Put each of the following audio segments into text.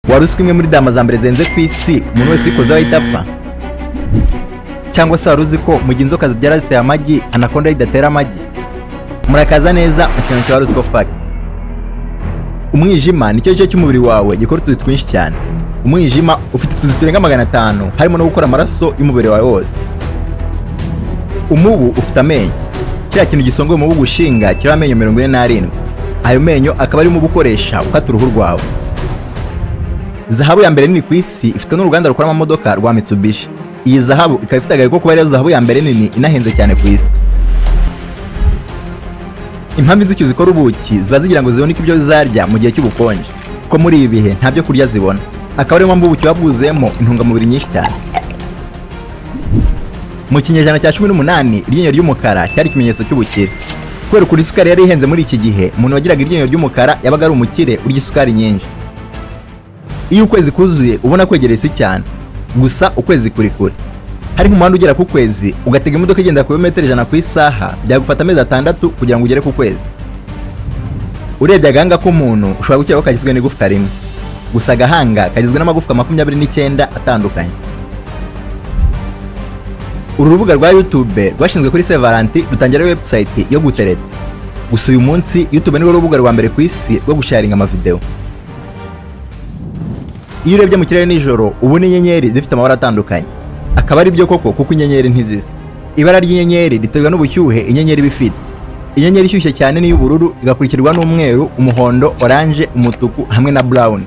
wari uzwi imwe muri dama za mbere zenze ku isi umuntu wese uyikozeho ahita apfa? Cyangwa se wari uzi ko mu gihe inzoka zibyara ziteye amagi anakonda idatera amagi? Murakaza neza mu kiganiro cya wari uzi ko fact. Umwijima nicyo gice cy'umubiri wawe gikora utuzi twinshi cyane. Umwijima ufite utuzi turenga 500 harimo no gukora amaraso y'umubiri wawe wose. Umubu ufite amenyo. Kiriya kintu gisongoye umubu gushinga kiri amenyo 47. Ayo menyo akaba ari umubu ukoresha ukata uruhu rwawe. Zahabu ya mbere nini ku isi ifite n'uruganda rukora amamodoka rwa Mitsubishi. Iyi zahabu ikaba ifite agahe ko kuba ariyo zahabu ya mbere nini inahenze cyane ku isi. Impamvu inzuki zikora ubuki ziba zigira ngo zibone ibyo zizarya mu gihe cy'ubukonje, ko muri ibi bihe nta byo kurya zibona. Akaba ariyo mpamvu ubuki bwuzuyemo intungamubiri nyinshi cyane. Mu kinyejana cya 18 iryinyo ry'umukara cyari ikimenyetso cy'ubukire. Kubera ukuntu isukari yari ihenze muri iki gihe, umuntu wagiraga iryinyo ry'umukara yabaga ari umukire urya isukari nyinshi. Iyo ukwezi kuzuye ubona kwegereye isi cyane, gusa ukwezi kuri kure. Hari nk'umuhanda ugera ku kwezi ugatega imodoka igenda ku kilometero 100 ku isaha, byagufata amezi 6 kugira ngo ugere ku kwezi. Urebye agahanga k'umuntu ushobora gukeka ko kagizwe n'igufwa rimwe, gusa agahanga kagizwe n'amagufwa 29 atandukanye. Uru rubuga rwa YouTube rwashinzwe kuri Saint Valentin rutangira website yo gutereta. Gusa uyu munsi YouTube ni rubuga rwa mbere ku isi rwo gusharinga amavideo. Iyo urebye mu kirere nijoro ubona inyenyeri zifite amabara atandukanye. Akaba ari byo koko kuko inyenyeri ntizisa. Ibara ry'inyenyeri riterwa n'ubushyuhe inyenyeri bifite. Inyenyeri ishyushye cyane ni y'ubururu igakurikirwa n'umweru, umuhondo, orange, umutuku hamwe na brown.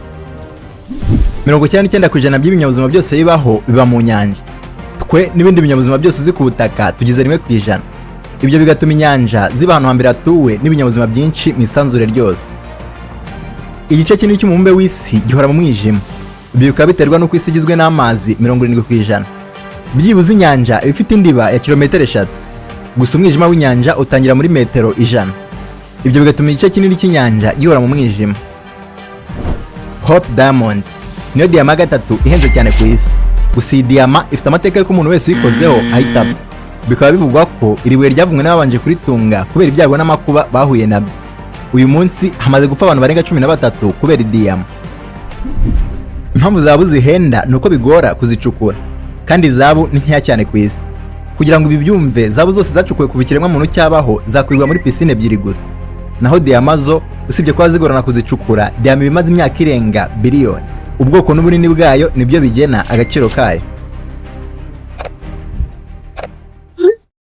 99% by'ibinyabuzima byose bibaho biba mu nyanja. Twe n'ibindi binyabuzima byose uzi ku butaka tugize 1%. Ibyo bigatuma inyanja ziba ahantu hambere hatuwe n'ibinyabuzima byinshi mu isanzure ryose. Igice kinini cy'umubumbe w'isi gihora mu mwijima. Ibi bikaba biterwa n'uko isi igizwe n'amazi 70%. Byibuze inyanja ifite indiba ya kilometero 3. Gusa umwijima w'inyanja utangira muri metero 100. Ibyo bigatuma igice kinini cy'inyanja gihora mu mwijima. Hope Diamond niyo diyama gatatu ihenze cyane ku isi. Gusa iyi diyama ifite amateka y'uko umuntu wese uyikozeho ahita apfa. Bikaba bivugwa ko iri buye ryavumwe n'ababanje kuritunga kubera ibyago n'amakuba bahuye nabyo. Uyu munsi hamaze gupfa abantu barenga 13 kubera diyama. Impamvu zahabu zihenda nuko bigora kuzicukura, kandi zahabu ni nkeya cyane ku isi. Kugira ngo ibi byumve, zahabu zose zacukuwe kuva ikiremwa muntu cyabaho zakwirwa muri pisine 2 gusa. Naho diyama zo usibye kwa zigorana kuzicukura, diyama bimaze imyaka irenga biliyoni. Ubwoko n'ubunini bwayo nibyo bigena agaciro kayo.